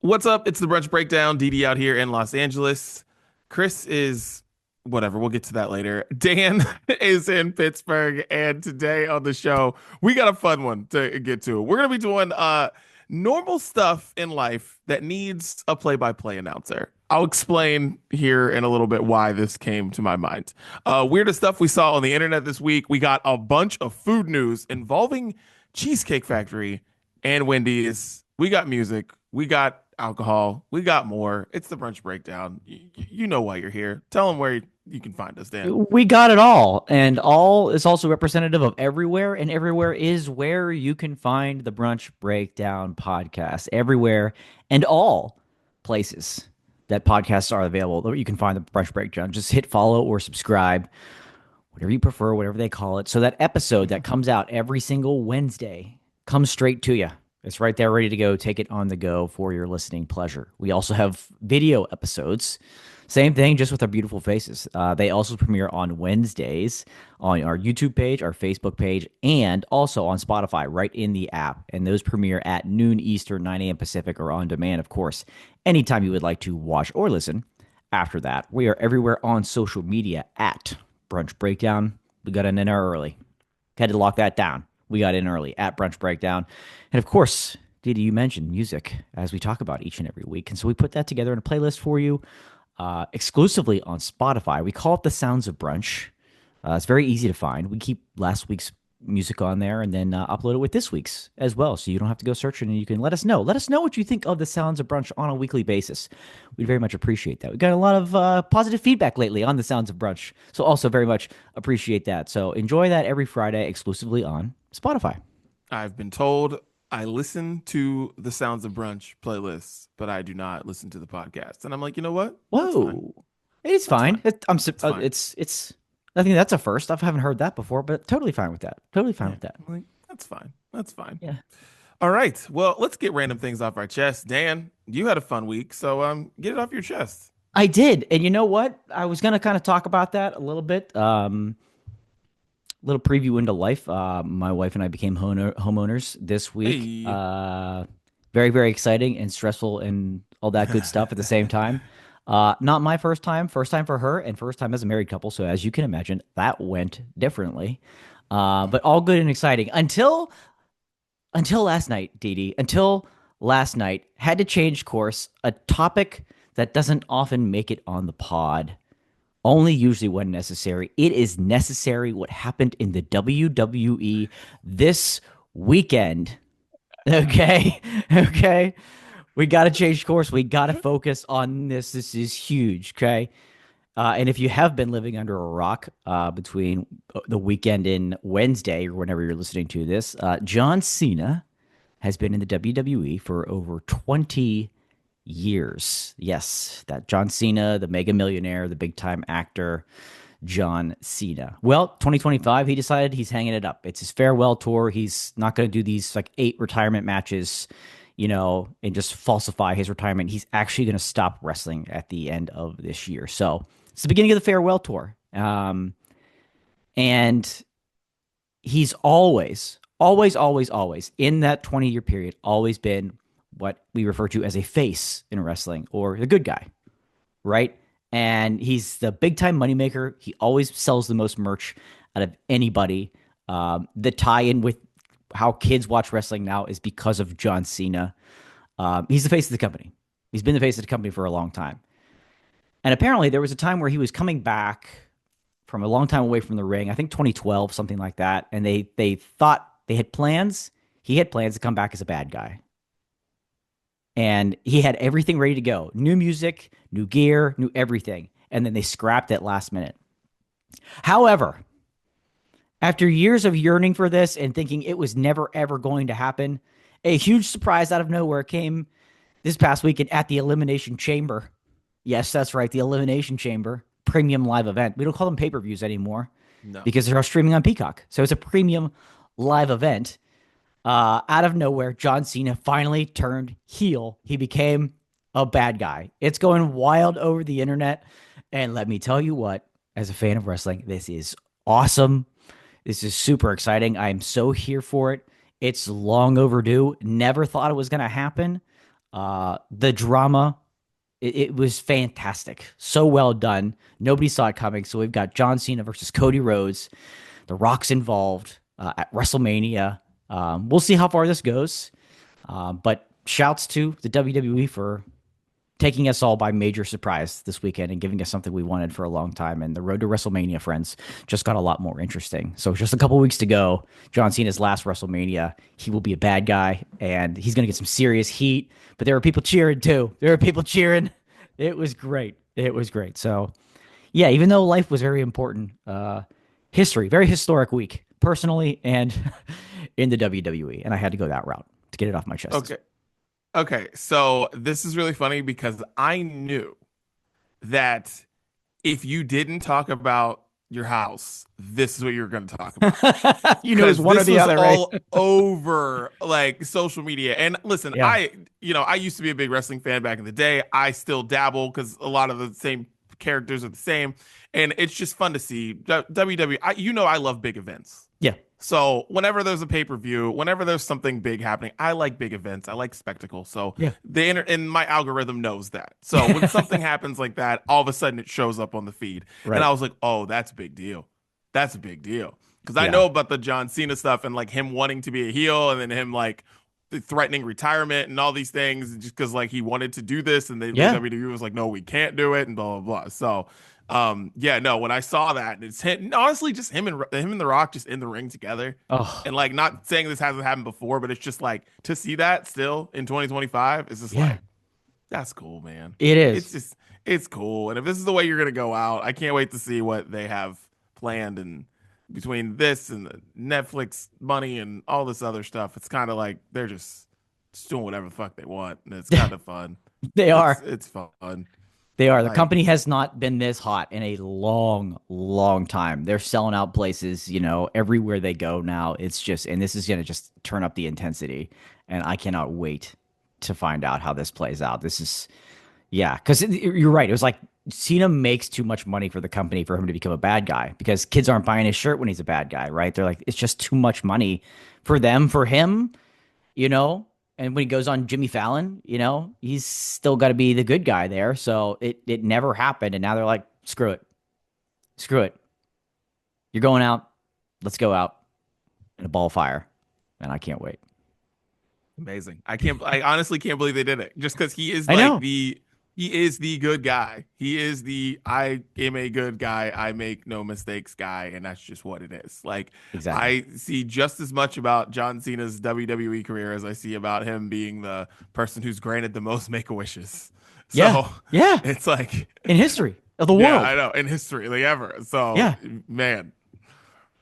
What's up? It's the Brunch Breakdown. DD out here in Los Angeles. Chris is whatever. We'll get to that later. Dan is in Pittsburgh, and today on the show, we got a fun one to get to. We're gonna be doing normal stuff in life that needs a play-by-play announcer. I'll explain here in a little bit why this came to my mind. Weirdest stuff we saw on the internet this week. We got a bunch of food news involving Cheesecake Factory and Wendy's. We got music. We got alcohol. We got more. It's the Brunch Breakdown. You know why you're here. Tell them where you can find us, Dan. We got it all, and all is also representative of everywhere, and everywhere is where you can find the Brunch Breakdown podcast. Everywhere and all places that podcasts are available, you can find the Brunch Breakdown. Just hit follow or subscribe, whatever you prefer, whatever they call it. So that episode that comes out every single Wednesday comes straight to you. It's right there, ready to go. Take it on the go for your listening pleasure. We also have video episodes. Same thing, just with our beautiful faces. They also premiere on Wednesdays on our YouTube page, our Facebook page, and also on Spotify right in the app. And those premiere at noon Eastern, 9 a.m. Pacific, or on demand, of course, anytime you would like to watch or listen. After that, we are everywhere on social media at Brunch Breakdown. We got in there early. Had to lock that down. We got in early at Brunch Breakdown. And of course, Didi, you mentioned music as we talk about each and every week. And so we put that together in a playlist for you exclusively on Spotify. We call it The Sounds of Brunch. It's very easy to find. We keep last week's music on there and then upload it with this week's as well. So you don't have to go searching, and you can let us know. Let us know what you think of The Sounds of Brunch on a weekly basis. We'd very much appreciate that. We got a lot of positive feedback lately on The Sounds of Brunch. So also very much appreciate that. So enjoy that every Friday exclusively on Spotify. I've been told I listen to the Sounds of Brunch playlists, but I do not listen to the podcast. And I'm like, you know what? That's fine. Whoa. It's That's fine. fine. It's fine. It's I think that's a first. I haven't heard that before, but totally fine with that. Totally fine Yeah. with that. I'm like, that's fine. That's fine. Yeah. All right. Well, let's get random things off our chest. Dan, you had a fun week, so get it off your chest. I did. And you know what? I was gonna kind of talk about that a little bit. Little preview into life. My wife and I became homeowners this week. Hey. Very, very exciting and stressful and all that good stuff at the same time. Not my first time for her, and first time as a married couple. So as you can imagine, that went differently. But all good and exciting until last night, Dee Dee. Until last night, had to change course. A topic that doesn't often make it on the pod, only usually when necessary. It is necessary what happened in the WWE this weekend. Okay. Okay. We got to change course. We got to focus on this. This is huge. Okay. And if you have been living under a rock between the weekend and Wednesday or whenever you're listening to this, John Cena has been in the WWE for over 20 years. Yes, that John Cena, the mega millionaire, the big time actor, John Cena. Well, 2025, he decided he's hanging it up. It's his farewell tour. He's not going to do these like 8 retirement matches, and just falsify his retirement. He's actually going to stop wrestling at the end of this year. So it's the beginning of the farewell tour. And he's always in that 20-year period, always been what we refer to as a face in wrestling or the good guy, right? And he's the big time moneymaker. He always sells the most merch out of anybody. The tie-in with how kids watch wrestling now is because of John Cena. He's the face of the company. He's been the face of the company for a long time. And apparently there was a time where he was coming back from a long time away from the ring. I think 2012, something like that. And they thought they had plans. He had plans to come back as a bad guy. And he had everything ready to go. New music, new gear, new everything. And then they scrapped it last minute. However, after years of yearning for this and thinking it was never, ever going to happen, a huge surprise out of nowhere came this past weekend at the Elimination Chamber. Yes, that's right. The Elimination Chamber premium live event. We don't call them pay-per-views anymore No. because they're all streaming on Peacock. So it's a premium live event. Out of nowhere, John Cena finally turned heel. He became a bad guy. It's going wild over the internet. And let me tell you what, as a fan of wrestling, this is awesome. This is super exciting. I'm so here for it. It's long overdue. Never thought it was going to happen. The drama, it was fantastic. So well done. Nobody saw it coming. So we've got John Cena versus Cody Rhodes. The Rock's involved at WrestleMania. We'll see how far this goes. But shouts to the WWE for taking us all by major surprise this weekend and giving us something we wanted for a long time. And the road to WrestleMania, friends, just got a lot more interesting. So just a couple weeks to go. John Cena's last WrestleMania. He will be a bad guy, and he's going to get some serious heat. But there were people cheering too. There were people cheering. It was great. It was great. So yeah, even though life was very important, history, very historic week, personally and in the WWE. And I had to go that route to get it off my chest. Okay. Okay. So this is really funny because I knew that if you didn't talk about your house, this is what you were going to talk about. You know, it's one or the other, right? All over like social media. And listen, Yeah. I used to be a big wrestling fan back in the day. I still dabble because a lot of the same characters are the same, and it's just fun to see WWE. I love big events. Yeah. So whenever there's a pay-per-view, whenever there's something big happening, I like big events. I like spectacle. So Yeah. and my algorithm knows that. So when something happens like that, all of a sudden it shows up on the feed. Right. And I was like, oh, that's a big deal. That's a big deal. Because I Yeah. know about the John Cena stuff and like him wanting to be a heel and then him like threatening retirement and all these things just because like he wanted to do this and the WWE was like, no, we can't do it and blah, blah, blah. So yeah, no, when I saw that, it's honestly just him and The Rock just in the ring together. Oh, And like not saying this hasn't happened before, but it's just like to see that still in 2025 is just like that's cool, man. it is. It's cool. And if this is the way you're gonna go out, I can't wait to see what they have planned. And between this and the Netflix money and all this other stuff, it's kind of like they're just doing whatever the fuck they want, and it's kind of fun. They are. It's fun. They are. The Like, company has not been this hot in a long, long time. They're selling out places, everywhere they go now. It's just, and this is going to just turn up the intensity. And I cannot wait to find out how this plays out. This is, yeah, because you're right. It was like Cena makes too much money for the company for him to become a bad guy because kids aren't buying his shirt when he's a bad guy, right? They're like, it's just too much money for them, for him, you know? And when he goes on Jimmy Fallon, he's still got to be the good guy there. So it never happened. And now they're like, screw it. Screw it. You're going out. Let's go out in a ball of fire. And I can't wait. amazing. I honestly can't believe they did it. Just because he is I know. he is the good guy. He is the I am a good guy. I make no mistakes guy, and that's just what it is. Like Exactly. I see just as much about John Cena's WWE career as I see about him being the person who's granted the most make-a-wishes. So Yeah. Yeah. it's like In history of the yeah, world. I know, in history, like ever. So Yeah. man,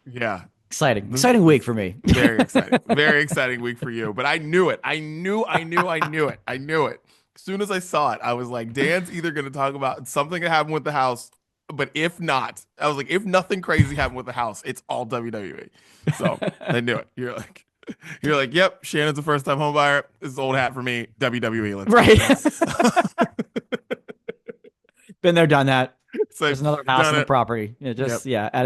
yeah. Exciting. Exciting week for me. Very exciting. Very exciting week for you. But I knew it. I knew it. I knew it. As soon as I saw it, I was like, Dan's either going to talk about something that happened with the house, but if not, I was like, if nothing crazy happened with the house, it's all WWE. So I knew it. You're like, yep, Shannon's a first time home buyer. This is old hat for me. WWE. Let's Right. Been there, done that. so There's another house done on the it. property. Add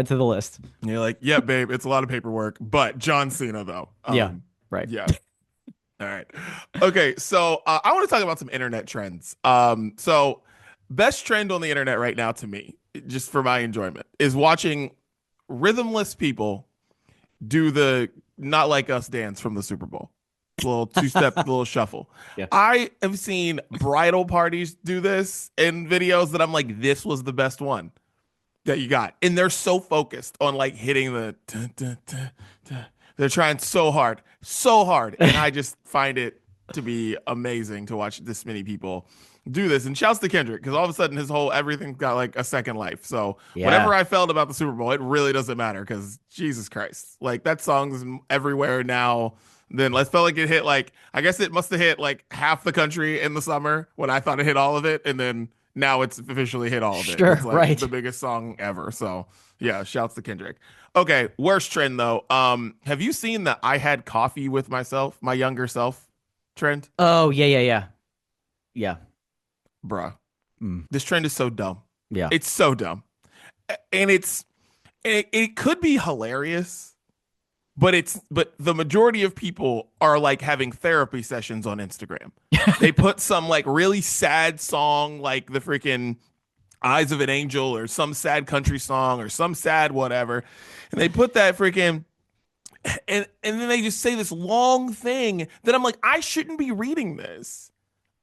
it to the list. And you're like, yeah, babe, it's a lot of paperwork, but John Cena though. Yeah. Right. Yeah. All right. Okay. So I want to talk about some internet trends. So best trend on the internet right now to me, just for my enjoyment, is watching rhythmless people do the not like us dance from the Super Bowl. Little two-step, little shuffle. Yeah. I have seen bridal parties do this in videos that I'm like, this was the best one that you got. And they're so focused on like hitting the dun, dun, dun, dun. They're trying so hard. And I just find it to be amazing to watch this many people do this. And shouts to Kendrick, because all of a sudden his whole everything got like a second life. So whatever I felt about the Super Bowl, it really doesn't matter because Jesus Christ. Like that song's everywhere now. Then I felt like it hit like, I guess it must have hit like half the country in the summer when I thought it hit all of it. And then now it's officially hit all of it. Sure, It's like right. the biggest song ever. So yeah, shouts to Kendrick. Okay, worst trend though. Have you seen the I had coffee with myself, my younger self trend? Oh, yeah. Yeah. Bruh. Mm. This trend is so dumb. Yeah. It's so dumb. And it could be hilarious but the majority of people are like having therapy sessions on Instagram. They put some like really sad song like the freaking Eyes of an Angel or some sad country song or some sad whatever. And they put that freaking and then they just say this long thing that I'm like, I shouldn't be reading this.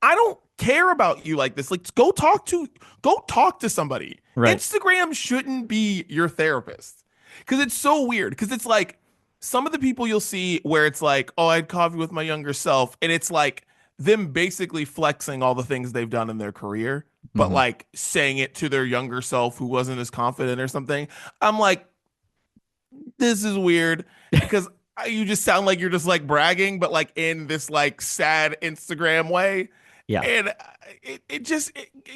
I don't care about you like this. Like go talk to somebody. Right. Instagram shouldn't be your therapist. Cause it's so weird. Cause it's like some of the people you'll see where it's like, oh, I had coffee with my younger self. And it's like them basically flexing all the things they've done in their career, but Mhm. like saying it to their younger self who wasn't as confident or something. I'm like, this is weird because you just sound like you're just like bragging, but like in this like sad Instagram way. Yeah. And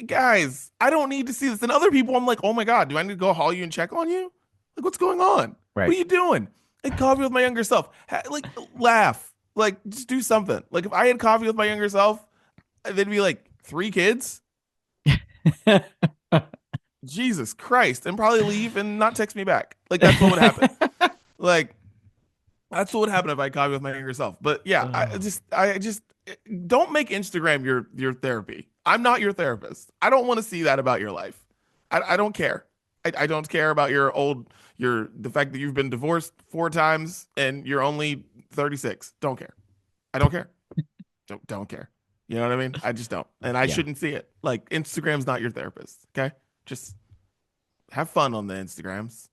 guys, I don't need to see this. And other people, I'm like, oh my God, do I need to go haul you and check on you? Like, what's going on? What Right. are you doing? I had coffee with my younger self. Like, laugh. Like, just do something. Like, if I had coffee with my younger self, they'd be like 3 kids. Jesus Christ. And probably leave and not text me back. Like, that's what would happen. Like, that's what would happen if I had coffee with my younger self. But yeah, I just don't make Instagram your therapy. I'm not your therapist. I don't want to see that about your life. I don't care. I don't care about the fact that you've been divorced 4 times and you're only 36. Don't care. I don't care. Don't care. You know what I mean? I just don't. And I Yeah. shouldn't see it. Like Instagram's not your therapist. Okay. Just have fun on the Instagrams.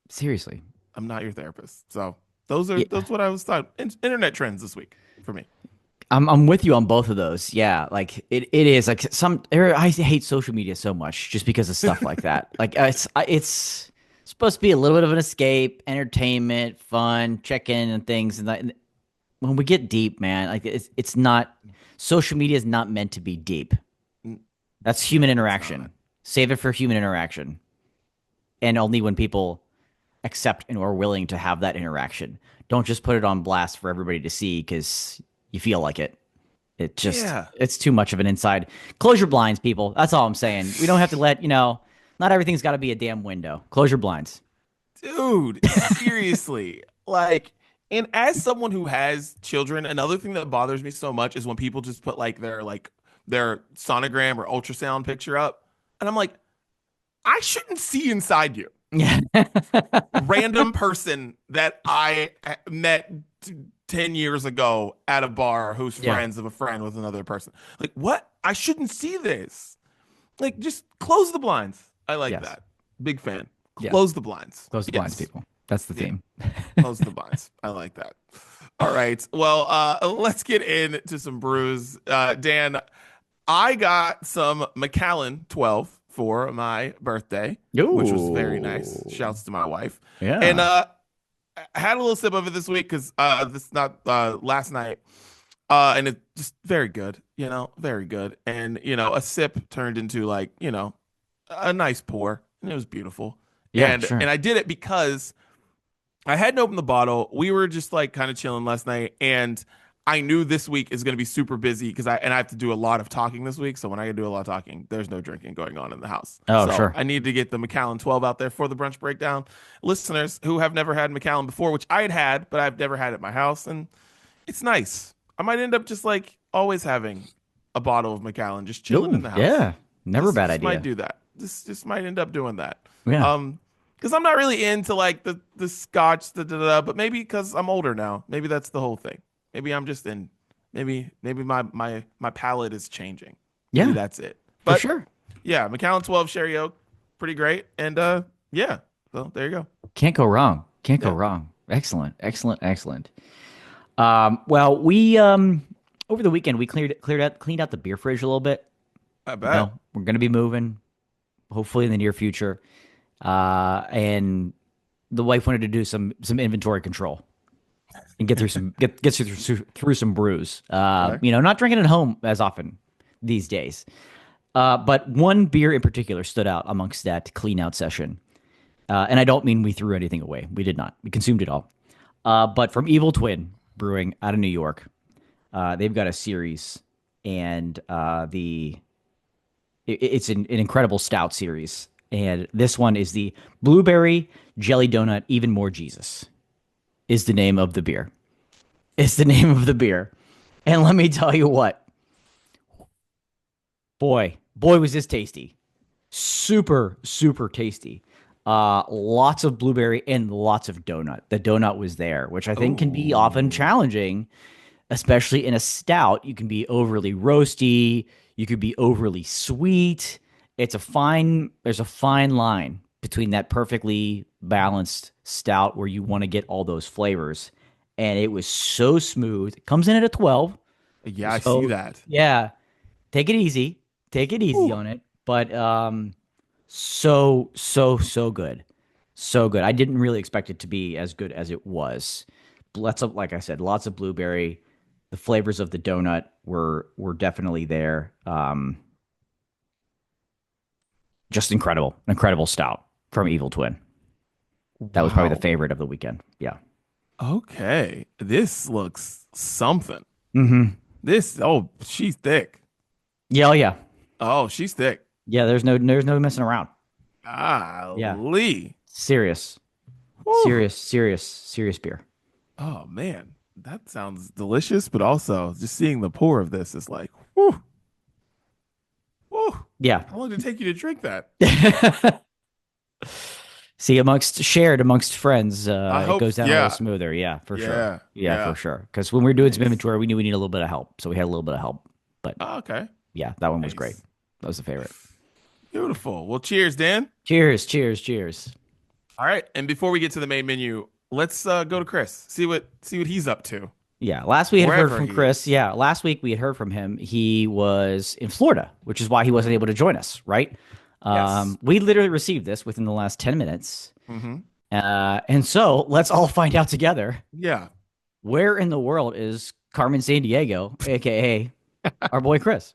Seriously. I'm not your therapist. So Yeah. that's what I was thought. Internet trends this week for me. I'm with you on both of those. Yeah, like it is like I hate social media so much just because of stuff like that. Like it's supposed to be a little bit of an escape, entertainment, fun, check in and things. And when we get deep, man, like it's not social media is not meant to be deep. Mm, That's human not. interaction. Save it for human interaction, and only when people accept and are willing to have that interaction. Don't just put it on blast for everybody to see because you feel like it. Yeah. It's too much of an inside. Close your blinds, people. That's all I'm saying. We don't have to let, not everything's got to be a damn window. Close your blinds. Dude, seriously. Like, and as someone who has children, another thing that bothers me so much is when people just put their sonogram or ultrasound picture up. And I'm like, I shouldn't see inside you. Yeah. Random person that I met 10 years ago at a bar who's Yeah. friends of a friend with another person. Like, what? I shouldn't see this. Like, just close the blinds. I like Yes. that. Big fan. Yeah. Close the blinds. Close the blinds, Yes. people. That's the Yeah. theme. Close the blinds. I like that. All right. Well, let's get into some brews. Dan, I got some Macallan 12 for my birthday, which was very nice. Shouts to my wife. Yeah. And I had a little sip of it this week because this not last night. And it's just very good, very good. And, a sip turned into like, a nice pour. And it was beautiful. Yeah, and sure. and I did it because I hadn't opened the bottle. We were just like kind of chilling last night, and I knew this week is going to be super busy because I have to do a lot of talking this week. So when I do a lot of talking, there's no drinking going on in the house. Oh, so sure. I need to get the Macallan 12 out there for the brunch breakdown listeners who have never had Macallan before, which I had, but I've never had it at my house, and it's nice. I might end up just like always having a bottle of Macallan just chilling Ooh, in the house. Yeah. Never a bad Just idea. might do that. Just might end up doing that. Yeah. Because I'm not really into like the scotch, but maybe because I'm older now, maybe that's the whole thing. Maybe I'm just in. Maybe my palate is changing. Maybe Yeah. that's it. For But sure. yeah, Macallan 12 Sherry Oak, pretty great. And yeah, so there you go. Can't go wrong. Can't go Yeah. wrong. Excellent. Excellent. Excellent. Well, we over the weekend we cleaned out the beer fridge a little bit. I bet. We're gonna be moving, hopefully in the near future. And the wife wanted to do some inventory control and get through some through some brews. Okay. Not drinking at home as often these days. But one beer in particular stood out amongst that clean out session. And I don't mean we threw anything away. We did not. We consumed it all. But from Evil Twin Brewing out of New York, they've got a series, and it's an incredible stout series. And this one is the Blueberry Jelly Donut Even More Jesus. is the name of the beer. It's the name of the beer. And let me tell you what, boy, was this tasty. Super, super tasty. Lots of blueberry and lots of donut. The donut was there, which I think can be often Oh, challenging, especially in a stout. You can be overly roasty, you could be overly sweet. There's a fine line between that perfectly balanced stout where you want to get all those flavors. And it was so smooth. It comes in at a 12. yeah, I see So that. yeah, take it easy. Take it easy Whew. on it. But so good. So good. I didn't really expect it to be as good as it was. Lots of, like I said, lots of blueberry. The flavors of the donut were definitely there. Just incredible. Incredible stout from Evil Twin. That was probably the Wow. favorite of the weekend. Yeah. Okay. This looks something. Mm-hmm. She's thick. Yeah, oh yeah. Oh, she's thick. Yeah, there's no messing around. Yeah. Golly. Serious. Whew. Serious beer. Oh man, that sounds delicious, but also just seeing the pour of this is like, whew, whew. Yeah. How long did it take you to drink that? See, shared amongst friends, I it hope, goes down a little yeah, smoother. Yeah, for sure. yeah, Yeah, for yeah. sure. Because when we were doing some Nice. inventory, we knew we needed a little bit of help, so we had a little bit of help. But Oh, okay, yeah, that one was great. nice, That was the favorite. beautiful. Well, cheers, Dan. Cheers, cheers, cheers. All right, and before we get to the main menu, let's go to Chris. See what he's up to Yeah, last we had heard wherever from he Chris. is. Yeah, last week we had heard from him. He was in Florida, which is why he wasn't able to join us, right? Yes. We literally received this within the last 10 minutes. Mm-hmm. And so let's all find out together, Yeah. where in the world is Carmen San Diego, aka our boy Chris?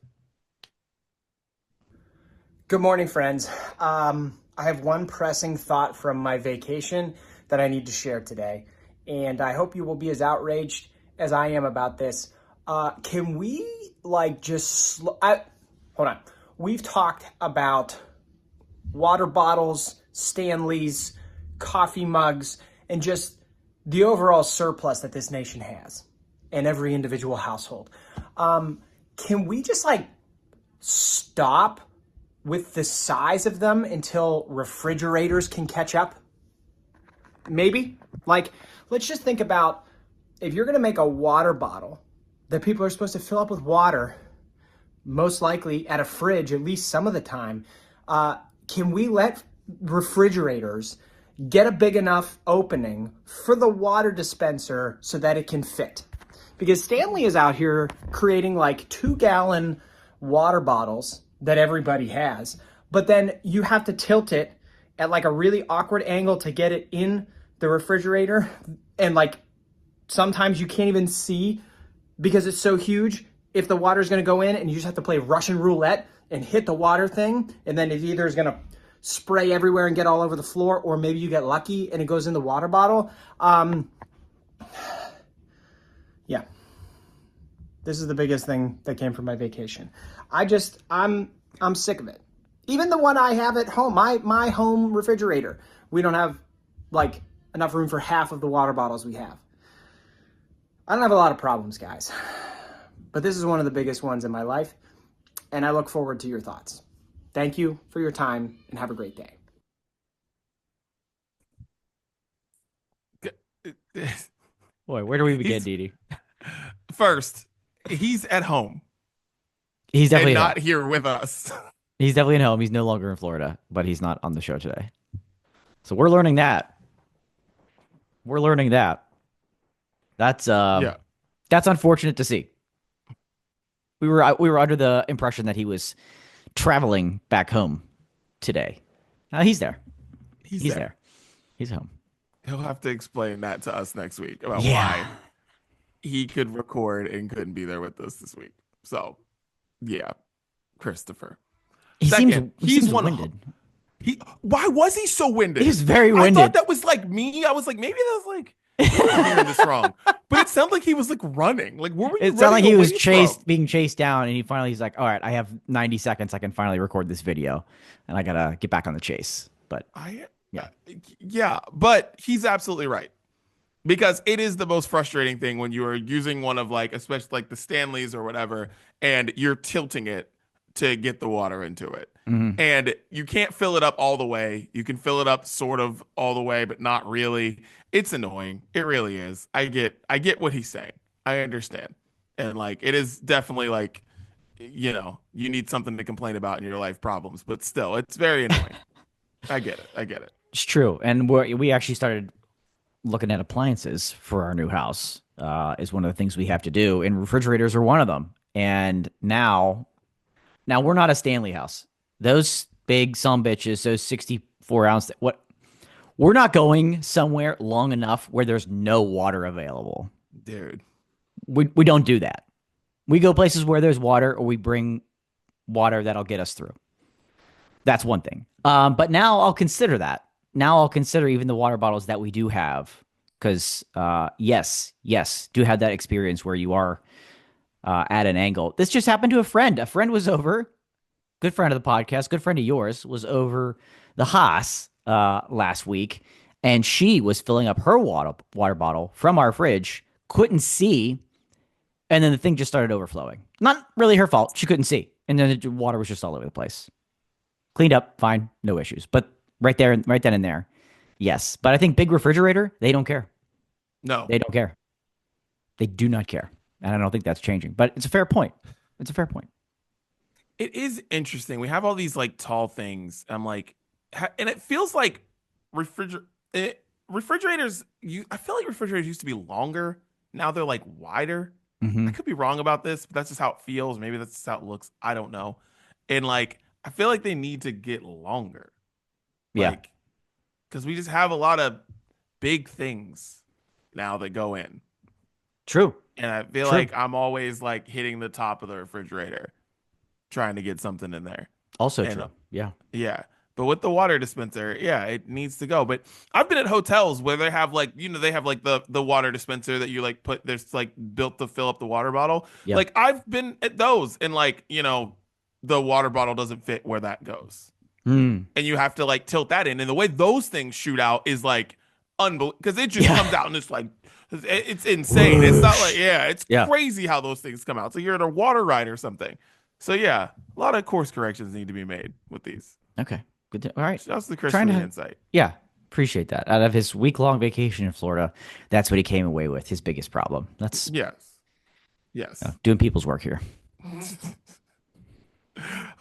Good morning, friends. I have one pressing thought from my vacation that I need to share today, and I hope you will be as outraged as I am about this. Can we hold on? We've talked about water bottles, Stanleys, coffee mugs, and just the overall surplus that this nation has in every individual household. Can we just stop with the size of them until refrigerators can catch up? Maybe. Let's just think about, if you're going to make a water bottle that people are supposed to fill up with water, most likely at a fridge, at least some of the time, can we let refrigerators get a big enough opening for the water dispenser so that it can fit? Because Stanley is out here creating 2-gallon water bottles that everybody has, but then you have to tilt it at a really awkward angle to get it in the refrigerator, and sometimes you can't even see because it's so huge if the water is going to go in, and you just have to play Russian roulette and hit the water thing, and then it either is going to spray everywhere and get all over the floor, or maybe you get lucky and it goes in the water bottle. Yeah. This is the biggest thing that came from my vacation. I'm sick of it. Even the one I have at home, my home refrigerator, we don't have enough room for half of the water bottles we have. I don't have a lot of problems, guys, but this is one of the biggest ones in my life, and I look forward to your thoughts. Thank you for your time, and have a great day. Boy, where do we begin, He's Didi? first. He's at home He's and definitely at home. not here with us. He's definitely at home. He's no longer in Florida, but he's not on the show today. So we're learning that. We're learning that. That's Yeah. that's unfortunate to see. We were under the impression that he was traveling back home today. He's there. He's He's there. there. He's home. He'll have to explain that to us next week about Yeah. why he could record and couldn't be there with us this week. So, yeah, Christopher. He Second, he he's seems one. winded. Why was he so winded? He's very I winded. thought that was me. I was like, maybe that was I'm hearing this wrong. But it sounded like he was running. Where were you It sounded like running he was away from? being chased down, and he's like, "All right, I have 90 seconds. I can finally record this video, and I gotta get back on the chase." But I yeah, yeah, but he's absolutely right. Because it is the most frustrating thing when you are using one of like, especially like the Stanleys or whatever, and you're tilting it to get the water into it. Mhm. And you can't fill it up all the way. You can fill it up sort of all the way, but not really. It's annoying. It really is. I get what he's saying. I understand. And like it is definitely like, you need something to complain about in your life problems, but still, it's very annoying. I get it. I get it. It's true. And we actually started looking at appliances for our new house. Is one of the things we have to do, and refrigerators are one of them. And now we're not a Stanley house. Those big bitches, those 64-ounce. What we're not going somewhere long enough where there's no water available. Dude. We don't do that. We go places where there's water, or we bring water that'll get us through. That's one thing. But now I'll consider that. Now I'll consider even the water bottles that we do have, because yes, do have that experience where you are at an angle. This just happened to a friend. A friend was over, good friend of the podcast, good friend of yours, was over the Haas last week, and she was filling up her water bottle from our fridge, couldn't see, and then the thing just started overflowing. Not really her fault. She couldn't see, and then the water was just all over the place. Cleaned up, fine, no issues. But right then and there, yes. But I think big refrigerator, they don't care. No. They don't care. They do not care. And I don't think that's changing. But it's a fair point. It's a fair point. It is interesting. We have all these like tall things. I'm like, and it feels like refrigerators. I feel like refrigerators used to be longer. Now they're like wider. Mm-hmm. I could be wrong about this, but that's just how it feels. Maybe that's just how it looks. I don't know. And like, I feel like they need to get longer. Yeah. Like, because we just have a lot of big things now that go in. True. And I feel like I'm always like hitting the top of the refrigerator trying to get something in there. Also And, true. Yeah. Yeah. But with the water dispenser, yeah, it needs to go. But I've been at hotels where they have like, they have like the water dispenser that you like put, there's like built to fill up the water bottle. Yep. Like I've been at those and like, the water bottle doesn't fit where that goes. Mm. And you have to like tilt that in. And the way those things shoot out is like unbelievable, because it just comes out and it's like, it's insane. It's not like, it's crazy how those things come out. So you're at a water ride or something. So yeah, a lot of course corrections need to be made with these. Okay. Good. All right. That's the Chris insight. Yeah. Appreciate that. Out of his week-long vacation in Florida, that's what he came away with. His biggest problem. That's Yes. Doing people's work here.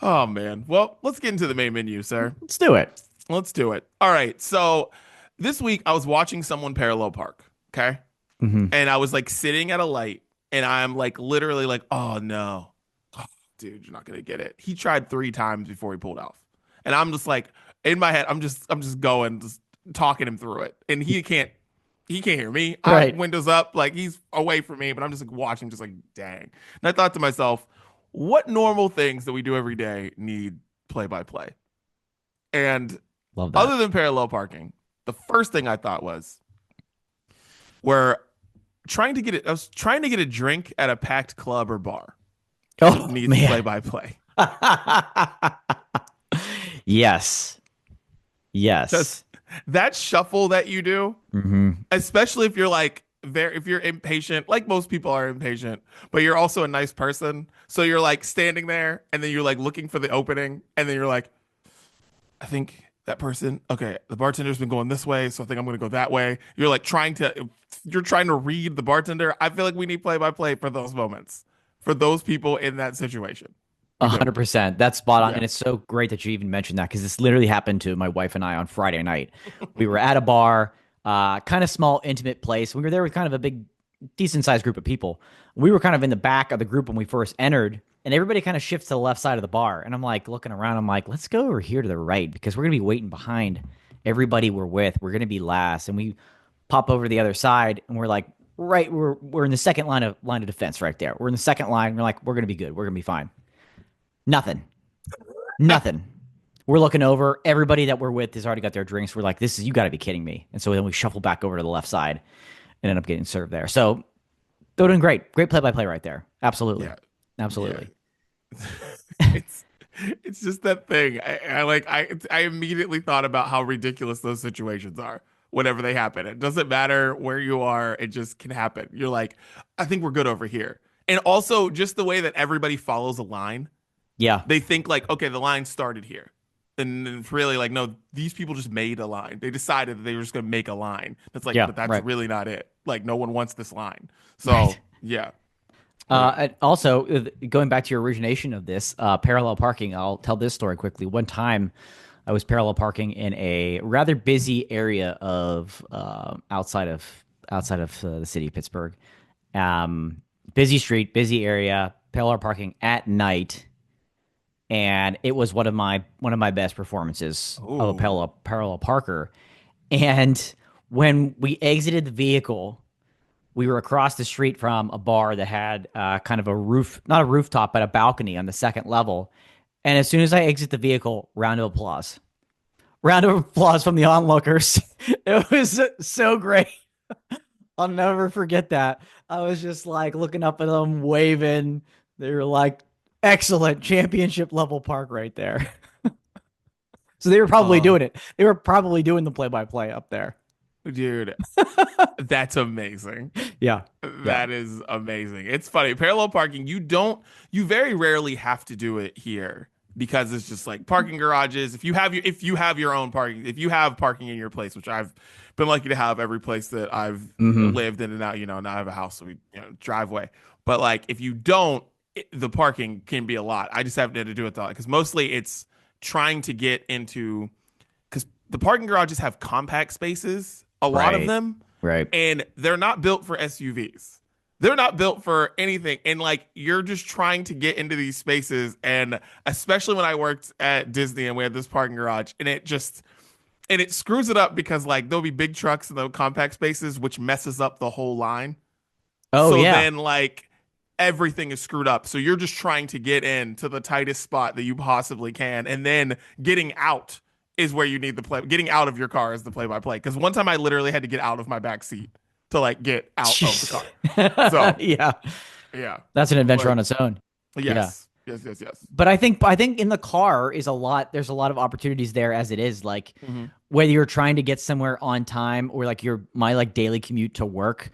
Oh man. Well, let's get into the main menu, sir. Let's do it. Let's do it. All right. So this week I was watching someone parallel park. Okay. Mm-hmm. And I was like sitting at a light and I'm like literally like, oh no, dude, you're not going to get it. He tried 3 times before he pulled off. And I'm just like in my head, I'm just going, just talking him through it. And he can't hear me. Right. Windows up, like he's away from me, but I'm just like watching, just like, dang. And I thought to myself, what normal things that we do every day need play-by-play? And love that. Other than parallel parking, the first thing I thought was, I was trying to get a drink at a packed club or bar. Oh, needs man. Play-by-play. Yes. Just that shuffle that you do, especially if you're like if you're impatient, like most people are impatient, but you're also a nice person. So you're like standing there and then you're like looking for the opening and then you're like, I think that person, okay, the bartender's been going this way, so I think I'm going to go that way. You're like trying to read the bartender. I feel like we need play-by-play for those moments, for those people in that situation. 100%. That's spot on. Yeah. And it's so great that you even mentioned that, because this literally happened to my wife and I on Friday night. We were at a bar, kind of small, intimate place. We were there with kind of a big, decent sized group of people. We were kind of in the back of the group when we first entered, and everybody kind of shifts to the left side of the bar. And I'm like looking around, I'm like, let's go over here to the right, because we're going to be waiting behind everybody we're with. We're going to be last. And we pop over to the other side and we're like, right, we're in the second line of defense right there. We're in the second line. We're like, we're going to be good. We're going to be fine. Nothing. We're looking over. Everybody that we're with has already got their drinks. We're like, you got to be kidding me. And so then we shuffle back over to the left side and end up getting served there. So they're doing great. Great play-by-play right there. Absolutely. Yeah. Absolutely. Yeah. It's just that thing. I immediately thought about how ridiculous those situations are whenever they happen. It doesn't matter where you are, it just can happen. You're like, I think we're good over here. And also just the way that everybody follows a line. Yeah. They think like, okay, the line started here. And it's really like, no, these people just made a line. They decided that they were just going to make a line. That's like, Yeah, but that's right. really not it. Like, no one wants this line. So, Right. yeah. And also, going back to your origination of this, parallel parking, I'll tell this story quickly. One time, I was parallel parking in a rather busy area of outside of the city of Pittsburgh. Busy street, busy area, parallel parking at night, and it was one of my best performances of a parallel parker. And when we exited the vehicle, we were across the street from a bar that had kind of a roof, not a rooftop, but a balcony on the second level. And as soon as I exit the vehicle, round of applause. Round of applause from the onlookers. It was so great. I'll never forget that. I was just like looking up at them, waving. They were like, excellent championship level park right there. So they were probably doing it. They were probably doing the play-by-play up there. Dude, that's amazing. Yeah. That is amazing. It's funny. Parallel parking, you very rarely have to do it here because it's just like parking garages. If you have your own parking, if you have parking in your place, which I've been lucky to have every place that I've lived in and out, now I have a house, so we, driveway. But like if you don't, the parking can be a lot. I just haven't had to do it though, because mostly it's trying to get into, because the parking garages have compact spaces, a lot of them. Right. And they're not built for SUVs. They're not built for anything. And like you're just trying to get into these spaces. And especially when I worked at Disney and we had this parking garage, and it screws it up because like there'll be big trucks in the compact spaces, which messes up the whole line. Oh, so yeah. then like everything is screwed up. So you're just trying to get into the tightest spot that you possibly can. And then getting out is where you need getting out of your car is the play-by-play. Because one time I literally had to get out of my back seat to like get out of the car. So yeah, that's an adventure on its own. Yes. Yeah. Yes. But I think in the car there's a lot of opportunities there as it is. Like whether you're trying to get somewhere on time or like my daily commute to work,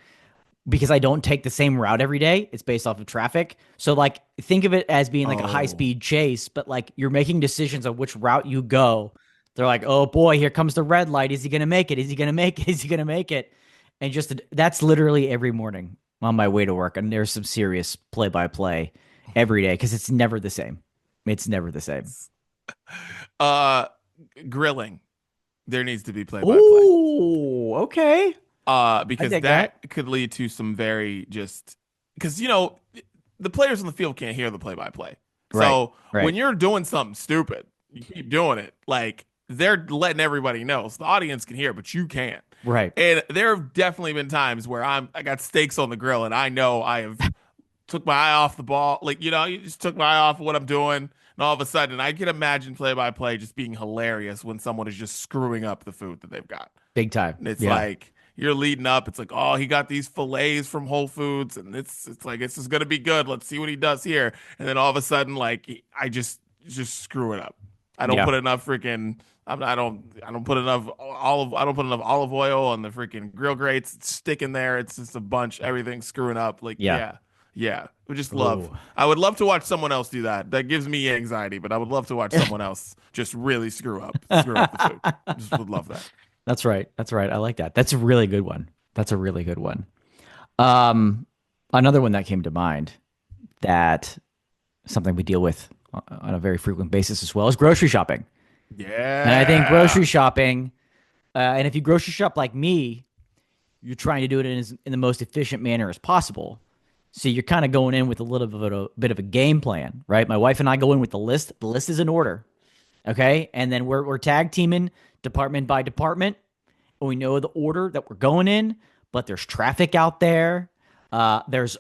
because I don't take the same route every day. It's based off of traffic. So like think of it as being like a high-speed chase, but like you're making decisions of which route you go. They're like, oh boy, here comes the red light. Is he going to make it? Is he going to make it? Is he going to make it? And that's literally every morning on my way to work. And there's some serious play-by-play every day because it's never the same. It's never the same. Grilling. There needs to be play-by-play. Ooh, okay. Because that could lead to some because the players on the field can't hear the play-by-play. So when you're doing something stupid, you keep doing it. Like they're letting everybody know. So the audience can hear, but you can't. Right. And there have definitely been times where I got steaks on the grill and I know I have took my eye off the ball. Like, you just took my eye off of what I'm doing. And all of a sudden, I can imagine play-by-play just being hilarious when someone is just screwing up the food that they've got. Big time. And it's like, you're leading up. It's like, oh, he got these fillets from Whole Foods. And it's like, this is going to be good. Let's see what he does here. And then all of a sudden, like, I just screw it up. I don't put enough freaking... I don't put enough olive oil on the freaking grill grates. It's sticking there. It's just a bunch. Everything's screwing up. Like yeah. We just love. Ooh. I would love to watch someone else do that. That gives me anxiety, but I would love to watch someone else just really screw up the food. Just would love that. That's right. I like that. That's a really good one. Another one that came to mind that something we deal with on a very frequent basis as well is grocery shopping. Yeah. And I think grocery shopping, and if you grocery shop like me, you're trying to do it in the most efficient manner as possible. So you're kind of going in with a bit of a game plan, right? My wife and I go in with the list. The list is in order, okay? And then we're tag teaming department by department. And we know the order that we're going in, but there's traffic out there. There's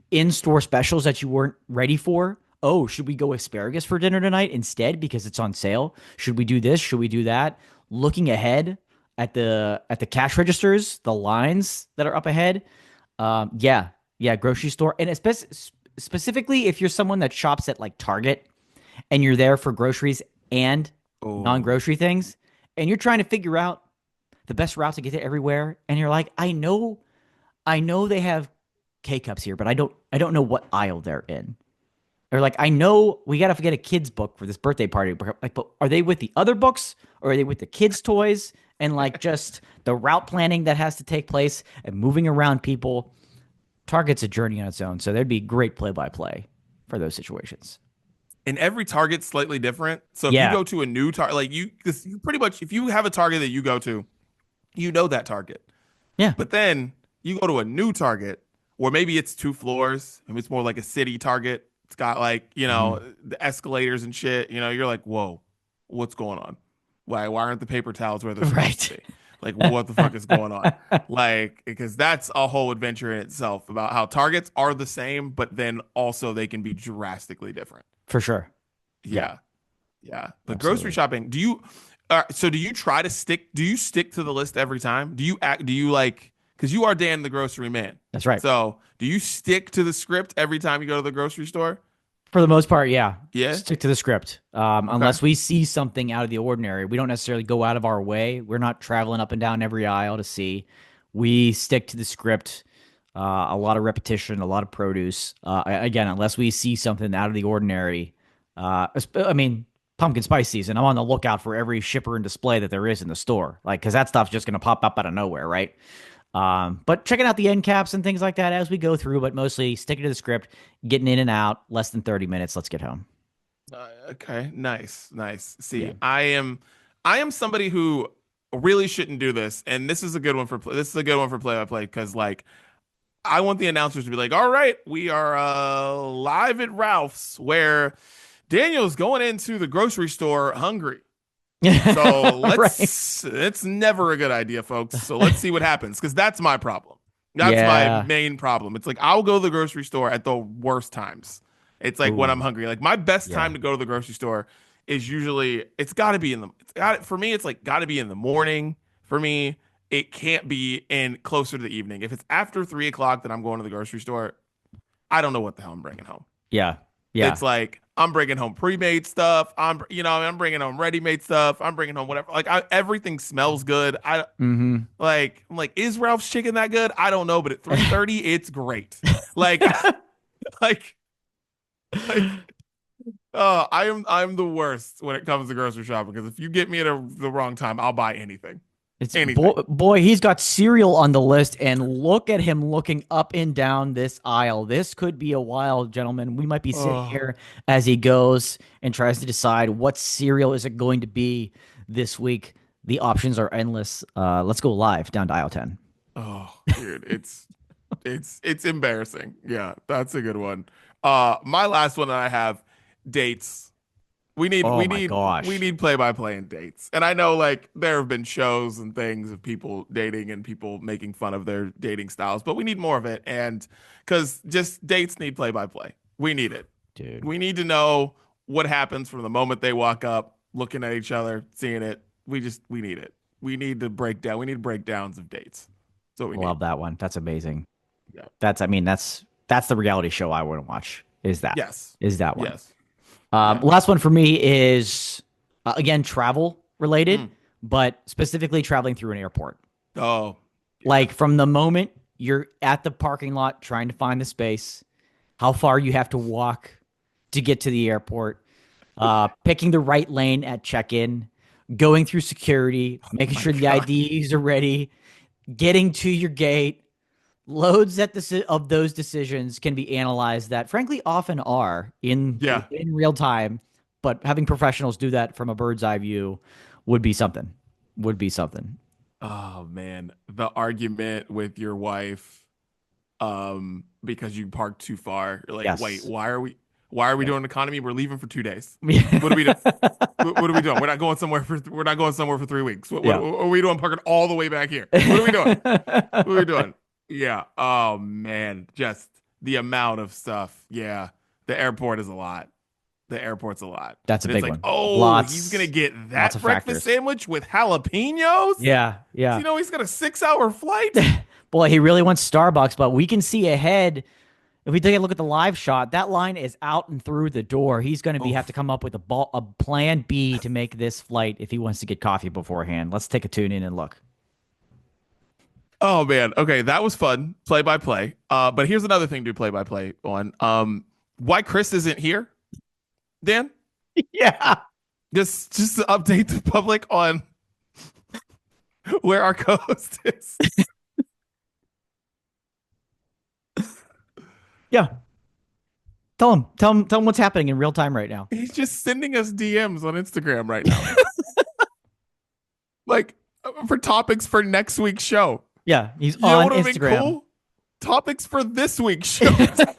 in-store specials that you weren't ready for. Oh, should we go asparagus for dinner tonight instead because it's on sale? Should we do this? Should we do that? Looking ahead at the cash registers, the lines that are up ahead. Grocery store. And specifically if you're someone that shops at like Target and you're there for groceries and non-grocery things, and you're trying to figure out the best route to get to everywhere, and you're like, I know they have K-cups here, but I don't know what aisle they're in. Or like, I know we got to get a kid's book for this birthday party. Like, but are they with the other books or are they with the kids' toys? And like just the route planning that has to take place and moving around people. Target's a journey on its own. So there'd be great play-by-play for those situations. And every Target's slightly different. So if you go to a new Target, like you pretty much, if you have a Target that you go to, you know that Target. Yeah. But then you go to a new Target, or maybe it's 2 floors, and it's more like a city Target. It's got like, the escalators and shit. You're like, whoa, what's going on? Why aren't the paper towels where they're supposed to be? Like, what the fuck is going on? Like, because that's a whole adventure in itself about how Targets are the same, but then also they can be drastically different. For sure. Yeah. But Absolutely. Grocery shopping, do you try to stick to the list every time? Do you like, because you are Dan the grocery man. That's right. So do you stick to the script every time you go to the grocery store? For the most part, yeah. Yeah. Stick to the script. Unless we see something out of the ordinary. We don't necessarily go out of our way. We're not traveling up and down every aisle to see. We stick to the script. A lot of repetition, a lot of produce. Again, unless we see something out of the ordinary. Pumpkin spice season, I'm on the lookout for every shipper and display that there is in the store. Like, because that stuff's just going to pop up out of nowhere, right? But checking out the end caps and things like that as we go through, but mostly sticking to the script, getting in and out, less than 30 minutes. Let's get home. Okay. Nice. See, yeah. I am somebody who really shouldn't do this. And this is a good one for play-by-play. Cause like, I want the announcers to be like, all right, we are, live at Ralph's where Daniel's going into the grocery store hungry. So it's never a good idea, folks. So let's see what happens, because that's my problem. That's my main problem. It's like I'll go to the grocery store at the worst times. It's like when I'm hungry. Like my best time to go to the grocery store is usually it's got to be for me. It's like got to be in the morning. For me, it can't be in closer to the evening. If it's after 3 o'clock that I'm going to the grocery store, I don't know what the hell I'm bringing home. Yeah. It's like I'm bringing home pre-made stuff. I'm bringing home ready-made stuff. I'm bringing home whatever. Like everything smells good. I'm like, is Ralph's chicken that good? I don't know, but at 3:30, it's great. I'm the worst when it comes to grocery shopping, because if you get me at the wrong time, I'll buy anything. It's boy, he's got cereal on the list, and look at him looking up and down this aisle. This could be a while, gentlemen. We might be sitting here as he goes and tries to decide what cereal is it going to be this week. The options are endless. Let's go live down to aisle 10. Oh, dude, it's embarrassing. Yeah, that's a good one. My last one that I have, dates. We need play-by-play and dates. And I know like there have been shows and things of people dating and people making fun of their dating styles, but we need more of it. And because just dates need play-by-play. We need it. Dude. We need to know what happens from the moment they walk up, looking at each other, seeing it. We need it. We need to break down. We need breakdowns of dates. So we love that one. That's amazing. Yeah. That's the reality show I want to watch. Is that? Yes. Is that one? Yes. Last one for me is, again, travel related, but specifically traveling through an airport. Oh. Yeah. Like from the moment you're at the parking lot trying to find the space, how far you have to walk to get to the airport, picking the right lane at check-in, going through security, making sure the IDs are ready, getting to your gate. Loads of those decisions can be analyzed that frankly often are in real time, but having professionals do that from a bird's eye view would be something. Oh man, the argument with your wife because you parked too far. You're like, wait, why are we doing economy? We're leaving for 2 days. What are we doing? What are we doing? We're not going somewhere for 3 weeks. What are we doing parking all the way back here? What are we doing? What are we doing? Yeah. Oh man, just the amount of stuff. Yeah. The airport is a lot. That's a big one. Oh, he's gonna get that breakfast sandwich with jalapenos. Yeah. He's got a 6-hour flight. Boy, he really wants Starbucks, but we can see ahead. If we take a look at the live shot, that line is out and through the door. He's going to have to come up with a plan B to make this flight if he wants to get coffee beforehand. Let's take a tune in and look. Oh man. Okay, that was fun. Play by play. But here's another thing to play by play on. Why Chris isn't here, Dan? Yeah. Just to update the public on where our co-host is. Yeah. Tell him what's happening in real time right now. He's just sending us DMs on Instagram right now. Like for topics for next week's show. Yeah, he's You know on what would have been Instagram. cool? Topics for this week's show. I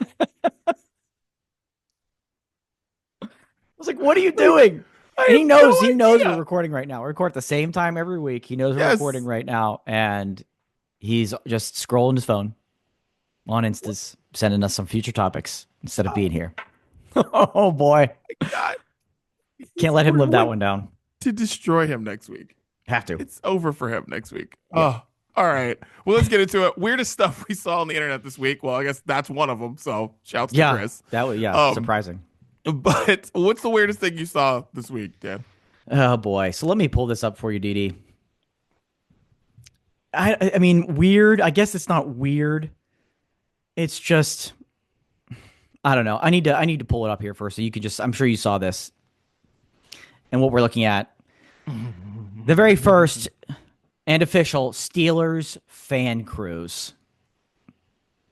was like, "What are you doing?" I And he have knows. no He knows idea. we're recording right now. We record at the same time every week. He knows we're Yes. recording right now, and he's just scrolling his phone on Instas, sending us some future topics instead of being here. Oh boy, God. can't let him live We're that going one down. to destroy him next week. Have to. It's over for him next week. Yeah. Oh, all right. Well, let's get into it. Weirdest stuff we saw on the internet this week. Well, I guess that's one of them. So shouts to Yeah, Chris. that was Um, surprising. But what's the weirdest thing you saw this week, Dan? Oh boy. So let me pull this up for you, Didi. I mean, weird. I guess it's not weird. It's just I don't know. I need to pull it up here first so you could just I'm sure you saw this. And what we're looking at. The very first and official Steelers fan cruise.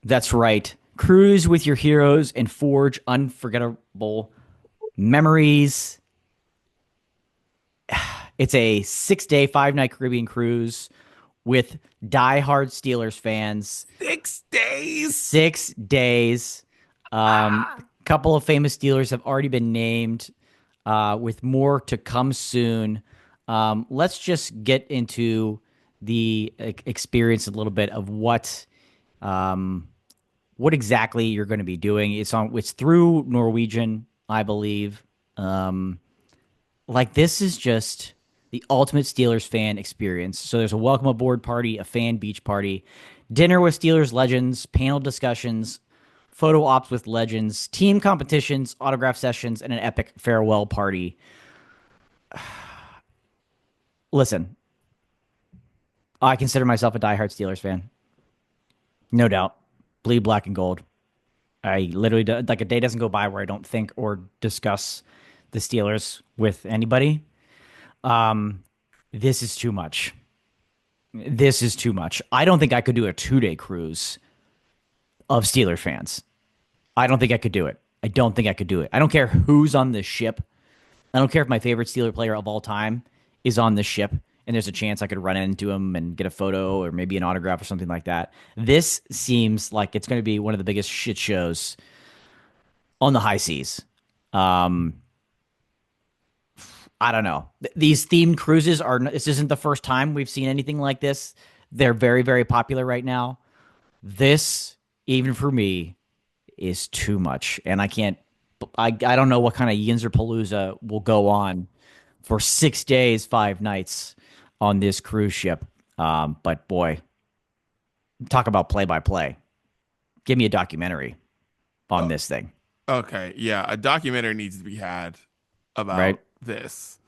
That's right. Cruise with your heroes and forge unforgettable memories. It's a 6-day, 5-night Caribbean cruise with diehard Steelers fans. 6 days. 6 days. Couple of famous Steelers have already been named, with more to come soon. Let's just get into the experience a little bit of what exactly you're going to be doing. It's through Norwegian, I believe. This is just the ultimate Steelers fan experience. So there's a welcome aboard party, a fan beach party, dinner with Steelers legends, panel discussions, photo ops with legends, team competitions, autograph sessions, and an epic farewell party. Listen, I consider myself a diehard Steelers fan. No doubt. Bleed black and gold. I literally, a day doesn't go by where I don't think or discuss the Steelers with anybody. This is too much. This is too much. I don't think I could do a 2-day cruise of Steelers fans. I don't think I could do it. I don't think I could do it. I don't care who's on this ship. I don't care if my favorite Steeler player of all time is on this ship and there's a chance I could run into him and get a photo or maybe an autograph or something like that. This seems like it's going to be one of the biggest shit shows on the high seas. I don't know. These themed cruises this isn't the first time we've seen anything like this. They're very, very popular right now. This, even for me, is too much. And I don't know what kind of Yinz Palooza will go on for 6 days, 5 nights on this cruise ship. But boy, talk about play by play. Give me a documentary on this thing. Okay, yeah, a documentary needs to be had about this.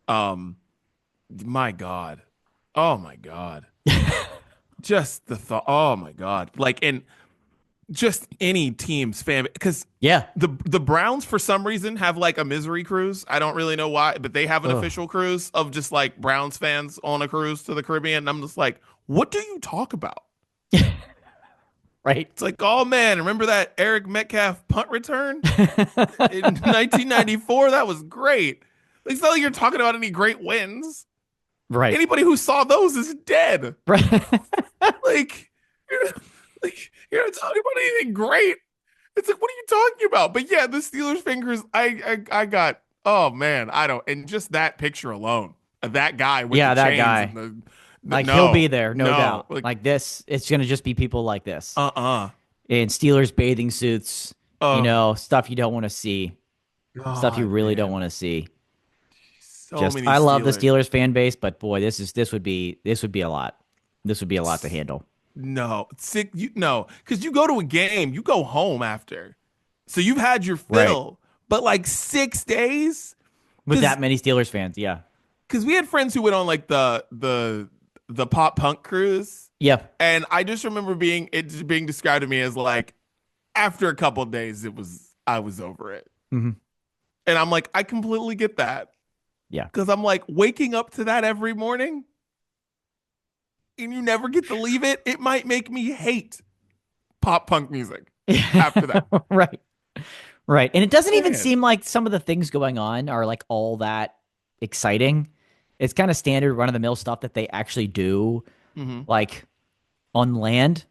My God. Oh my God. Just the thought. Oh my God. And just any team's fan, because the Browns for some reason have a misery cruise. I don't really know why, but they have an official cruise of just Browns fans on a cruise to the Caribbean. And I'm just like, what do you talk about? Right. It's like, oh man, remember that Eric Metcalf punt return in 1994? That was great. It's not like you're talking about any great wins. Right. Anybody who saw those is dead. Right. You're not talking about anything great. It's like, what are you talking about? But yeah, the Steelers fingers, I got, oh man, I don't, and just that picture alone, that guy with the that chains guy. and He'll be there, no doubt. Like This, it's going to just be people like this. In Steelers bathing suits, stuff you don't want to see. God, Stuff you really don't want to see. So many I love the Steelers. Steelers fan base, but boy, this would be a lot. This would be a lot to handle. No, sick. Because you go to a game, you go home after, so you've had your fill. But 6 days with that many Steelers fans, yeah. Because we had friends who went on the pop punk cruise, Yeah. And I just remember being described to me as like after a couple of days I was over it. Hmm. And I'm like, I completely get that. Yeah. Because I'm like waking up to that every morning and you never get to leave it. It might make me hate pop punk music after that. Right. Right. And it doesn't even Man. seem like some of the things going on are like all that exciting. It's kind of standard run of the mill stuff that they actually do Mm-hmm. like on land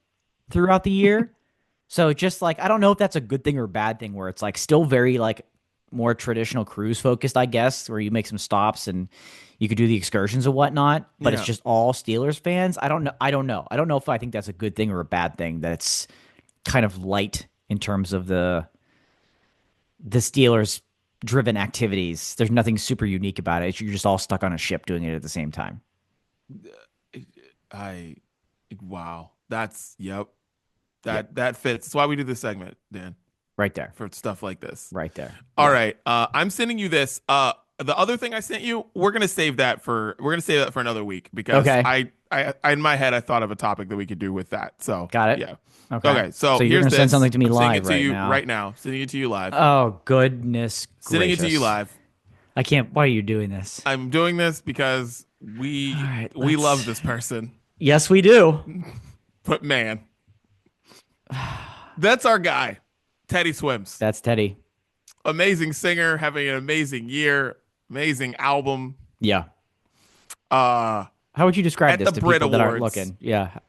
throughout the year. So just like, I don't know if that's a good thing or a bad thing where it's like still very like more traditional cruise focused, I guess, where you make some stops and you could do the excursions and whatnot, but it's Yeah. just all Steelers fans. I don't know. I don't know. I don't know if I think that's a good thing or a bad thing that it's kind of light in terms of the Steelers driven activities. There's nothing super unique about it. You're just all stuck on a ship doing it at the same time. I wow. That's yep. Yep. That fits. That's why we do this segment, Dan, Right there. for stuff like this. Right there. All Yeah. right. I'm sending you this. The other thing I sent you, we're gonna save that for another week because Okay. I in my head I thought of a topic that we could do with that. So Got it. yeah. Okay. Okay. So you're here's gonna send this. something to me I'm sending live it to right you now. right now. Sending it to you live. Oh goodness Sending it to you gracious. live. I can't. Why are you doing this? I'm doing this because we All right, we let's- love this person. Yes, we do. But man, that's our guy, Teddy Swims. That's Teddy. Amazing singer, having an amazing year, amazing album. Yeah. Uh, How would you describe At this the to Brit people that aren't Awards. looking? Yeah.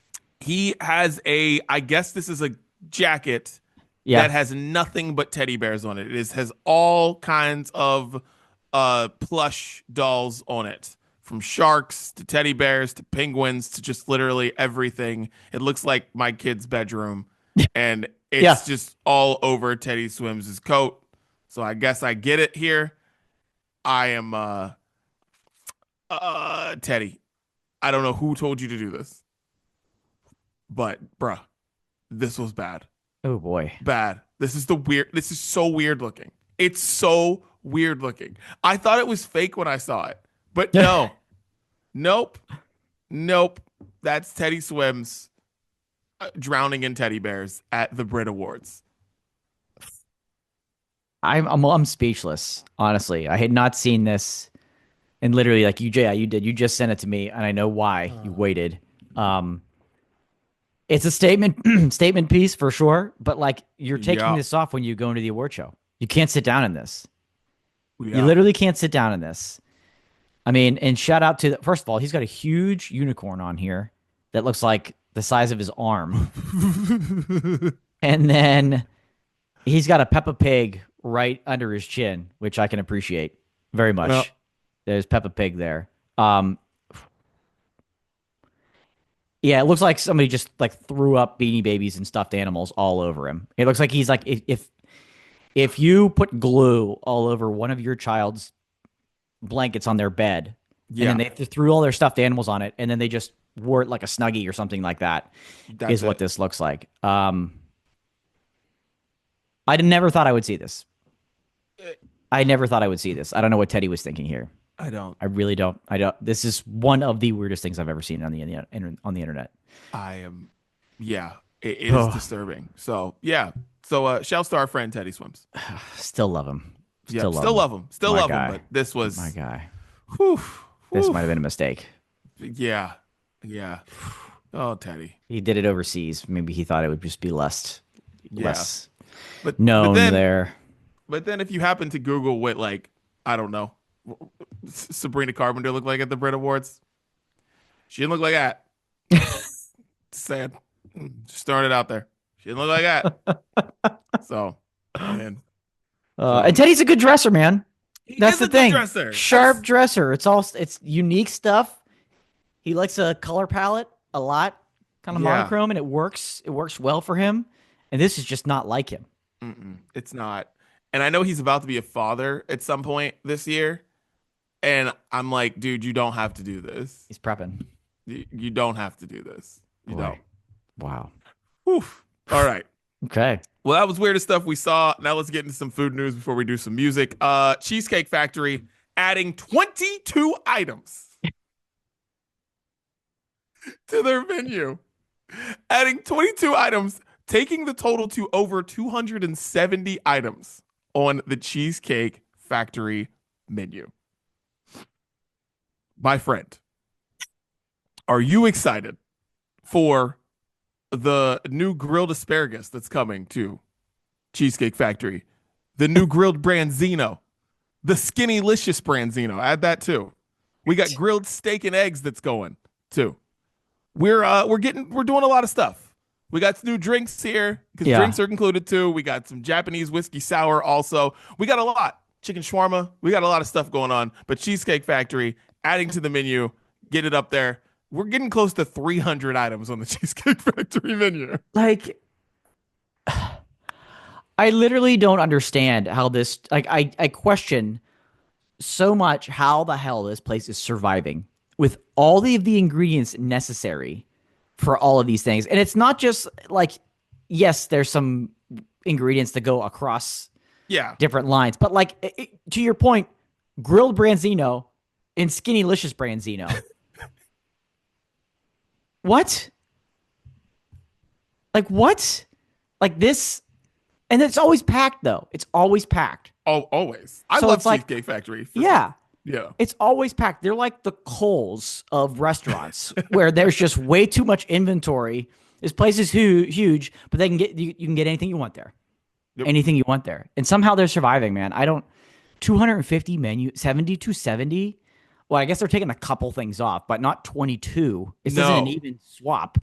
he has I guess this is a jacket Yeah. that has nothing but teddy bears on it. Has all kinds of plush dolls on it. From sharks to teddy bears to penguins to just literally everything. It looks like my kid's bedroom. And it's Yeah. just all over Teddy Swims' coat. So I guess I get it here. I am Teddy. I don't know who told you to do this. But bruh, this was bad. Oh boy. Bad. This is so weird looking. It's so weird looking. I thought it was fake when I saw it. But no. Nope. That's Teddy Swims drowning in teddy bears at the Brit Awards. I'm speechless. Honestly, I had not seen this, and literally, like you did. You just sent it to me, and I know why you waited. It's a statement piece for sure. But like, you're taking Yeah. this off when you go into the award show. You can't sit down in this. Yeah. You literally can't sit down in this. I mean, and shout out to first of all, he's got a huge unicorn on here that looks like the size of his arm, and then he's got a Peppa Pig right under his chin, which I can appreciate very much. Well- There's Peppa Pig there. Yeah, it looks like somebody just like threw up Beanie Babies and stuffed animals all over him. It looks like he's like if you put glue all over one of your child's blankets on their bed, Yeah. and then they threw all their stuffed animals on it, and then they just wore it like a Snuggie or something like that. That's Is what it. this looks like. I never thought I would see this. I never thought I would see this. I don't know what Teddy was thinking here. I don't. I really don't. I don't. This is one of the weirdest things I've ever seen on the internet. I am. Yeah. It is disturbing. So yeah. So shouts to our friend Teddy Swims. Still love him. Yeah. Still Still love love him. Still My love guy. him. But this was. My guy. Whew, This whew. might have been a mistake. Yeah. Yeah. Oh, Teddy. He did it overseas. Maybe he thought it would just be less But known then, there. But then if you happen to Google what, like, I don't know, Sabrina Carpenter looked like at the Brit Awards, she didn't look like that. Sad. Just throwing it out there. She didn't look like that. So, man. And Teddy's a good dresser, man. He That's is the a good thing. dresser. Sharp dresser. It's unique stuff. He likes a color palette a lot, kind of Yeah. monochrome, and it works. It works well for him. And this is just not like him. It's not. And I know he's about to be a father at some point this year. And I'm like, dude, you don't have to do this. He's prepping. You don't have to do this. You Boy. don't. Wow. Whew. All right. Okay. Well, that was weirdest stuff we saw. Now let's get into some food news before we do some music. Cheesecake Factory adding 22 items to their menu. Adding 22 items, taking the total to over 270 items on the Cheesecake Factory menu. My friend, are you excited for the new grilled asparagus that's coming to Cheesecake Factory? The new grilled branzino, the Skinny-licious branzino. Add that too. We got grilled steak and eggs that's going too. We're doing a lot of stuff. We got some new drinks here because drinks are included too. We got some Japanese whiskey sour also. We got a lot. Chicken shawarma. We got a lot of stuff going on. But Cheesecake Factory adding to the menu, get it up there. We're getting close to 300 items on the Cheesecake Factory menu. Like, I literally don't understand how this, like, I question so much how the hell this place is surviving with all of the ingredients necessary for all of these things. And it's not just like, yes, there's some ingredients that go across different lines, but like, to your point, grilled branzino and Skinny-licious branzino. What? Like, what? Like this? And it's always packed, though. It's always packed. Oh, always. I love Cheesecake Factory. Yeah. Yeah. It's always packed. They're like the Kohl's of restaurants where there's just way too much inventory. This place is huge, but they can get you can get anything you want there. Yep. Anything you want there. And somehow they're surviving, man. 250 menu, 70 to 70. Well, I guess they're taking a couple things off, but not 22. This isn't an even swap,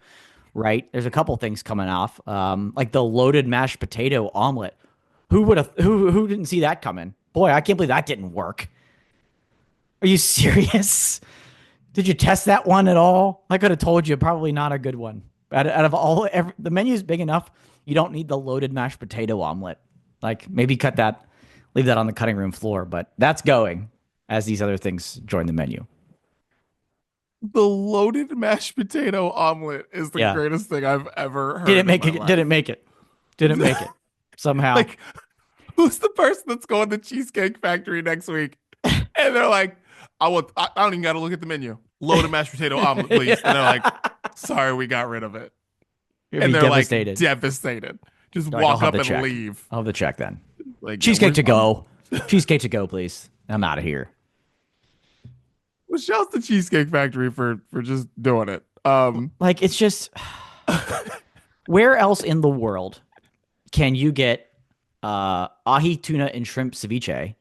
right? There's a couple things coming off. Like the loaded mashed potato omelet. Who didn't see that coming? Boy, I can't believe that didn't work. Are you serious? Did you test that one at all? I could have told you probably not a good one. Out of all, the menu is big enough. You don't need the loaded mashed potato omelet. Like maybe leave that on the cutting room floor, but that's going as these other things join the menu. The loaded mashed potato omelet is the greatest thing I've ever heard. Didn't make it. Somehow. Like, who's the person that's going to Cheesecake Factory next week? And they're like, I don't even got to look at the menu. Loaded mashed potato omelet, please. And they're like, sorry, we got rid of it. And they're devastated. Like devastated. Just walk up and leave. I'll have the check then. Like, Cheesecake to go. Cheesecake to go, please. I'm out of here. Well, shouts to Cheesecake Factory for just doing it. Like, it's just where else in the world can you get ahi, tuna, and shrimp ceviche,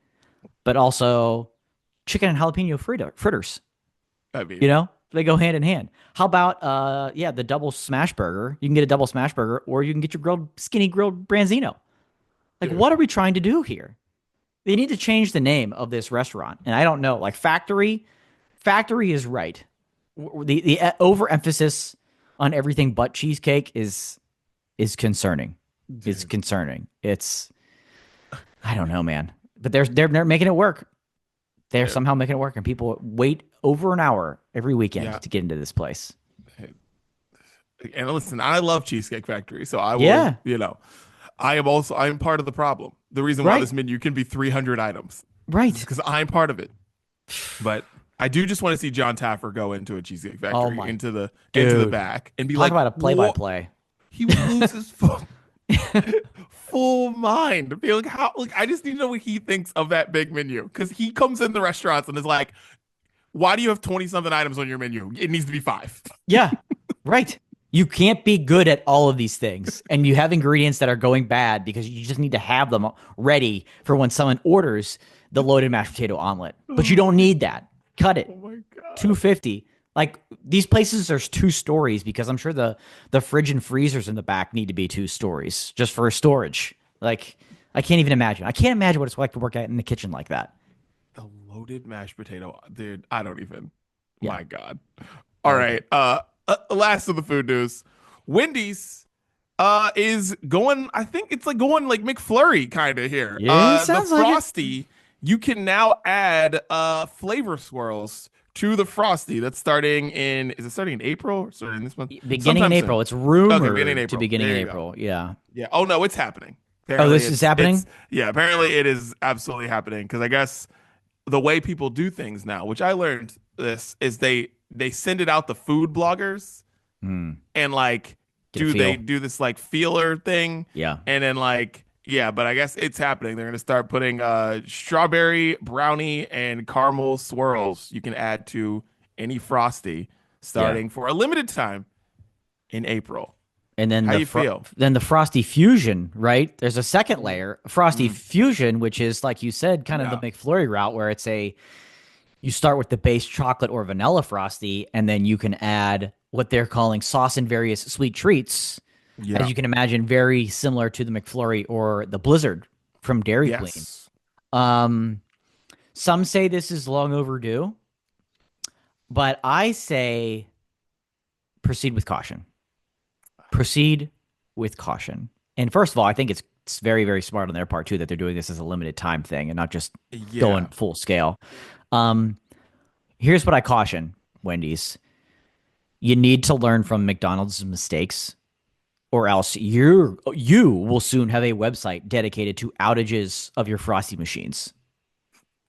but also chicken and jalapeno fritters? I mean, you know, they go hand in hand. How about the double smash burger? You can get a double smash burger, or you can get your skinny grilled branzino. Like, what are we trying to do here? They need to change the name of this restaurant, and I don't know. Like Factory is right. The overemphasis on everything but cheesecake is concerning. Dude. It's concerning. I don't know, man. But they're making it work. They're somehow making it work, and people wait over an hour every weekend to get into this place. And listen, I love Cheesecake Factory, so I will. You know, I'm part of the problem. The reason why this menu can be 300 items, right? Because I'm part of it. But I do just want to see John Taffer go into a Cheesecake Factory into the back and be like, about a play-by-play. He would lose his full mind. Be like, I just need to know what he thinks of that big menu, because he comes in the restaurants and is like, why do you have 20-something items on your menu? It needs to be 5. Yeah, right. You can't be good at all of these things, and you have ingredients that are going bad because you just need to have them ready for when someone orders the loaded mashed potato omelet. But you don't need that. Cut it. Oh my God. $250. Like, these places, there's 2 stories because I'm sure the fridge and freezers in the back need to be 2 stories just for storage. Like, I can't even imagine. I can't imagine what it's like to work out in the kitchen like that. The loaded mashed potato, dude. I don't even. Yeah. My God. All right. Last of the food news. Wendy's is going. I think it's like going like McFlurry kind of here. Yeah, the sounds like Frosty. You can now add flavor swirls to the Frosty. That's starting in. Is it starting in April or starting this month? Beginning in April. It's rumored to beginning in April. Yeah. Yeah. Oh no, it's happening. Apparently this is happening? Yeah. Apparently it is absolutely happening, because I guess the way people do things now, which I learned this, is they send it out to food bloggers and like Get a do they feel. do this like feeler thing? Yeah. And then like yeah, but I guess it's happening. They're gonna start putting strawberry, brownie, and caramel swirls you can add to any Frosty Yeah. starting for a limited time in April. And then How you feel? then the Frosty Fusion, right? There's a second layer, Frosty Fusion, which is like you said, kind of the Yeah. McFlurry route, where it's you start with the base chocolate or vanilla Frosty, and then you can add what they're calling sauce and various sweet treats. Yeah. As you can imagine, very similar to the McFlurry or the Blizzard from Dairy Queen. Yes. Some say this is long overdue, but I say proceed with caution. Proceed with caution. And first of all, I think it's very, very smart on their part too that they're doing this as a limited time thing and not just going full scale. Here's what I caution, Wendy's. You need to learn from McDonald's mistakes, or else you will soon have a website dedicated to outages of your Frosty machines,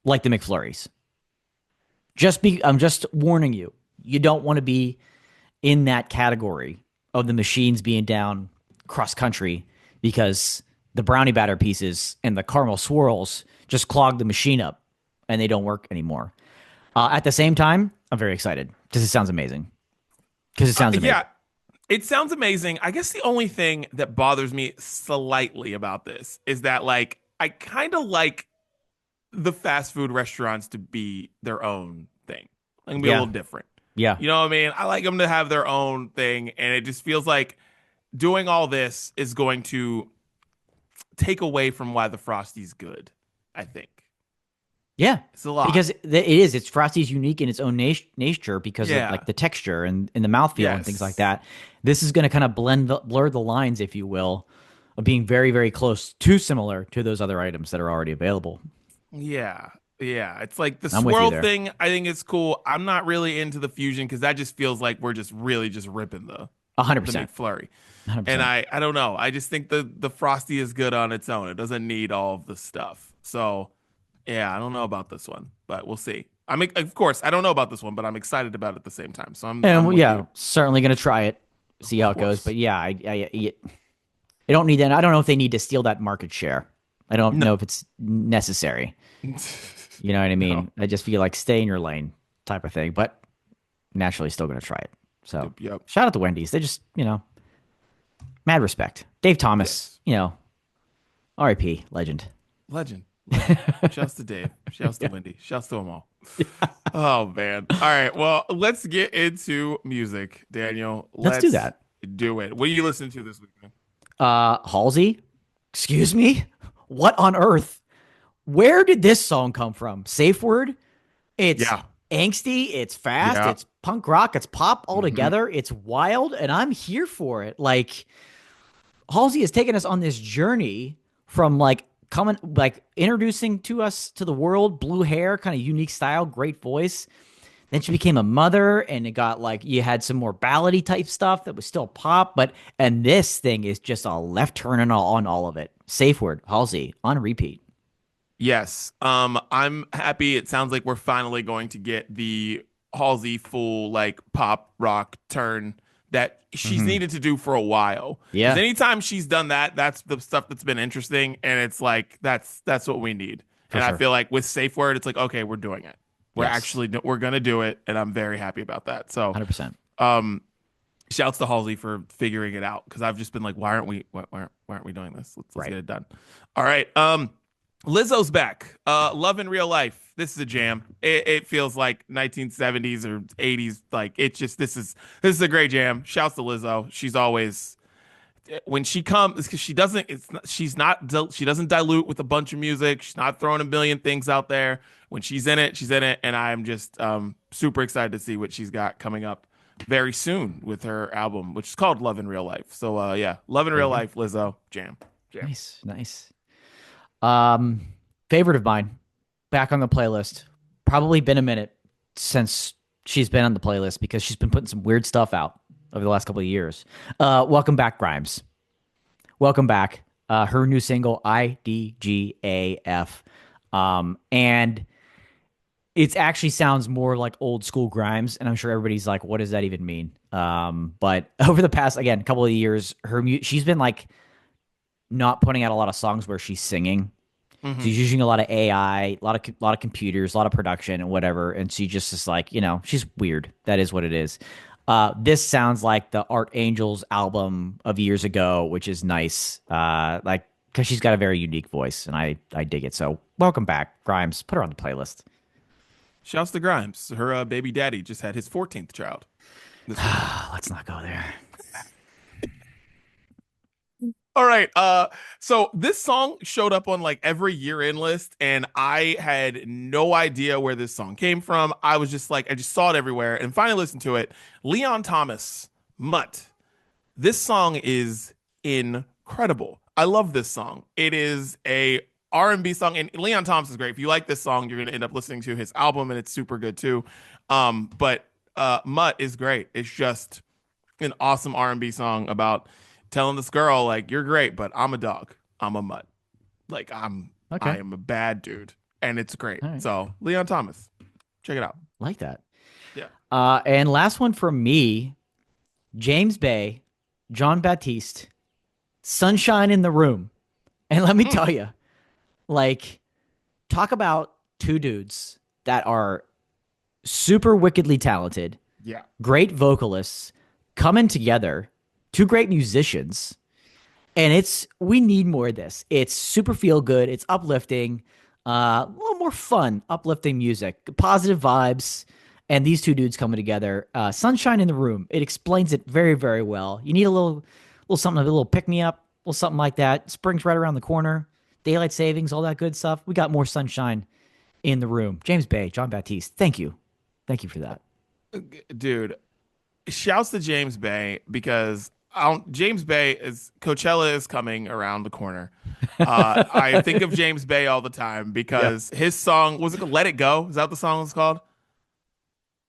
like the McFlurries. I'm just warning you. You don't want to be in that category of the machines being down cross country because the brownie batter pieces and the caramel swirls just clog the machine up and they don't work anymore. At the same time, I'm very excited because it sounds amazing. Yeah, it sounds amazing. I guess the only thing that bothers me slightly about this is that like I kind of like the fast food restaurants to be their own thing, like be a little different. Yeah. You know what I mean? I like them to have their own thing, and it just feels like doing all this is going to take away from why the Frosty's good, I think. Yeah. It's a lot. Because it is. It's Frosty's unique in its own nature because of like the texture and the mouthfeel and things like that. This is going to kind of blur the lines, if you will, of being very, very close, too similar to those other items that are already available. Yeah. Yeah. It's like the I'm with you swirl there. thing, I think it's cool. I'm not really into the fusion because that just feels like we're just really just ripping the 100%. McFlurry. 100%. And I don't know. I just think the Frosty is good on its own. It doesn't need all of the stuff. So yeah, I don't know about this one, but we'll see. I mean, of course, I don't know about this one, but I'm excited about it at the same time. So I'm with you. Certainly going to try it, see how it goes. But yeah, I don't need that. I don't know if they need to steal that market share. I don't know if it's necessary. You know what I mean? No. I just feel like stay in your lane type of thing, but naturally still going to try it. So shout out to Wendy's. They just, mad respect. Dave Thomas, RIP, legend. Shouts to Dave. Shouts to Wendy. Shouts to them all. Oh, man. All right. Well, let's get into music, Daniel. Let's do that. Do it. What are you listening to this week, man? Halsey? Excuse me? What on earth? Where did this song come from? Safe word? It's angsty, it's fast, it's punk rock, it's pop all together. It's wild, and I'm here for it. Like, Halsey has taken us on this journey from introducing to us to the world, blue hair, kind of unique style, great voice. Then she became a mother, and it got you had some more ballady type stuff that was still pop, and this thing is just a left turn on all of it. Safe word, Halsey, on repeat. Yes. I'm happy. It sounds like we're finally going to get the Halsey full pop rock turn that she's needed to do for a while. Yeah. 'Cause anytime she's done that, that's the stuff that's been interesting, and it's that's what we need. I feel like with Safe Word, it's okay, we're doing it. We're gonna do it, and I'm very happy about that. So 100%. Shouts to Halsey for figuring it out, because I've just been why aren't we doing this? Let's get it done. All right. Lizzo's back. Love in Real Life. This is a jam. It feels like 1970s or 80s. This is a great jam. Shouts to Lizzo. She's always, when she comes, because she doesn't dilute with a bunch of music. She's not throwing a million things out there. When she's in it, and I'm just super excited to see what she's got coming up very soon with her album, which is called Love in Real Life. So Love in Real Life, Lizzo, jam. Nice. Favorite of mine, back on the playlist. Probably been a minute since she's been on the playlist because she's been putting some weird stuff out over the last couple of years. Welcome back, Grimes. Welcome back. Her new single, IDGAF. And It actually sounds more like old school Grimes, and I'm sure everybody's like, "What does that even mean?" But over the past, again, couple of years, she's been like not putting out a lot of songs where she's singing. Hmm. She's using a lot of AI, a lot of computers, a lot of production and whatever, and she just is like, she's weird. That is what it is. This sounds like the Art Angels album of years ago, which is nice. Like because she's got a very unique voice, and I dig it. So welcome back, Grimes. Put her on the playlist. Shouts to Grimes. Her baby daddy just had his 14th child this week. Let's not go there. All right. So this song showed up on like every year in list, and I had no idea where this song came from. I was just like, I just saw it everywhere and finally listened to it. Leon Thomas, Mutt. This song is incredible. I love this song. It is a R&B song, and Leon Thomas is great. If you like this song, you're gonna end up listening to his album, and it's super good too. But Mutt is great. It's just an awesome R&B song about telling this girl like you're great, but I'm a dog. I'm a mutt. Like Okay. I am a bad dude, and it's great. All right. So Leon Thomas, check it out. Like that. Yeah. And last one from me, James Bay, John Baptiste, Sunshine in the Room. And let me tell you, like, talk about two dudes that are super wickedly talented, Yeah. great vocalists, coming together, two great musicians. And we need more of this. It's super feel good. It's uplifting, a little more fun, uplifting music, positive vibes. And these two dudes coming together, Sunshine in the Room. It explains it very, very well. You need a little something, a little pick me up, a little something like that. Spring's right around the corner. Daylight savings, all that good stuff. We got more sunshine in the room. James Bay, John Baptiste. Thank you for that. Dude, shouts to James Bay because James Bay Coachella is coming around the corner. I think of James Bay all the time because his song was it called Let It Go? Is that what the song was called?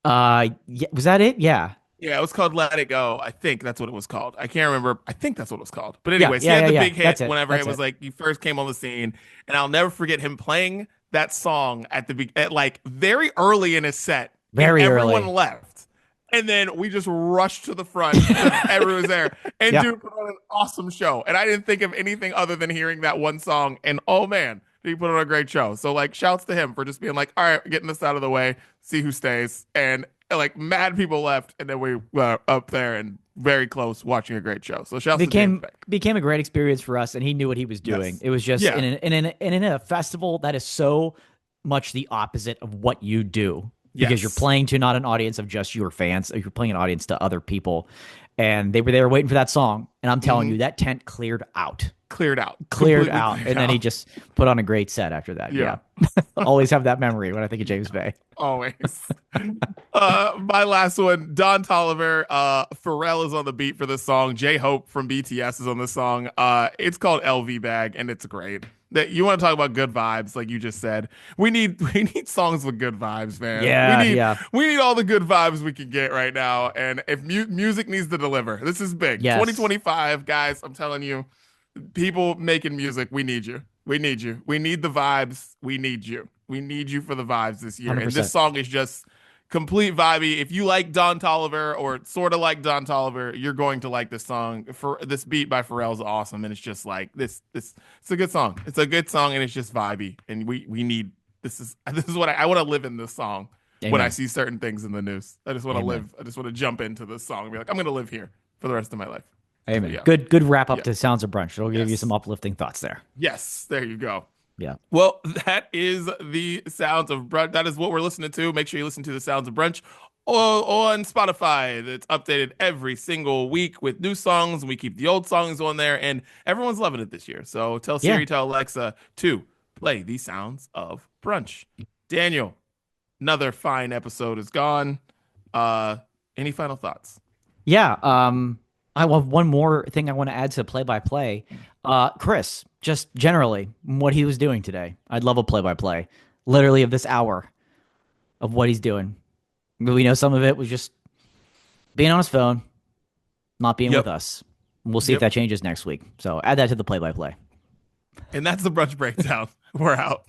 Yeah, was that it? Yeah. Yeah, it was called Let It Go. I think that's what it was called. I can't remember. I think that's what it was called. But anyways, he had the big hit whenever it was like he first came on the scene, and I'll never forget him playing that song at like very early in his set. Very everyone early. left. And then we just rushed to the front because everyone was there. And dude put on an awesome show. And I didn't think of anything other than hearing that one song. And oh man, he put on a great show. So like shouts to him for just being like, all right, getting this out of the way, see who stays. And like mad people left. And then we were up there and very close watching a great show. So shouts to James Bay. Became a great experience for us. And he knew what he was doing. Yes. It was just in a festival that is so much the opposite of what you do. Because you're playing to not an audience of just your fans, you're playing an audience to other people, and they were waiting for that song. And I'm telling you, that tent cleared out, and then he just put on a great set after that. Yeah, always have that memory when I think of James Bay. Always. My last one, Don Toliver. Pharrell is on the beat for this song. J-Hope from BTS is on this song. It's called LV Bag, and it's great. That you want to talk about good vibes, like you just said. We need songs with good vibes, man. We need all the good vibes we can get right now. And if music needs to deliver, this is big. 2025, guys. I'm telling you, people making music, we need you. We need you. We need the vibes. We need you. We need you for the vibes this year. 100%. And this song is just complete vibey. If you like Don Toliver or sort of like Don Toliver, you're going to like this song. For this beat by Pharrell is awesome, and it's just like this. It's a good song. It's a good song, and it's just vibey. And we need this is what I want to live in this song. Amen. When I see certain things in the news. I just want to live. I just want to jump into this song and be like, I'm going to live here for the rest of my life. Amen. So, Good wrap up to Sounds of Brunch. It'll give you some uplifting thoughts there. Yes, there you go. Yeah. Well, that is the Sounds of Brunch. That is what we're listening to. Make sure you listen to the Sounds of Brunch on Spotify. It's updated every single week with new songs, and we keep the old songs on there, and everyone's loving it this year. So tell Siri, tell Alexa to play the Sounds of Brunch. Daniel, another fine episode is gone. Any final thoughts? Yeah. I have one more thing I want to add to play-by-play. Chris, just generally, what he was doing today. I'd love a play-by-play, literally of this hour of what he's doing. We know some of it was just being on his phone, not being with us. We'll see if that changes next week. So add that to the play-by-play. And that's the Brunch Breakdown. We're out.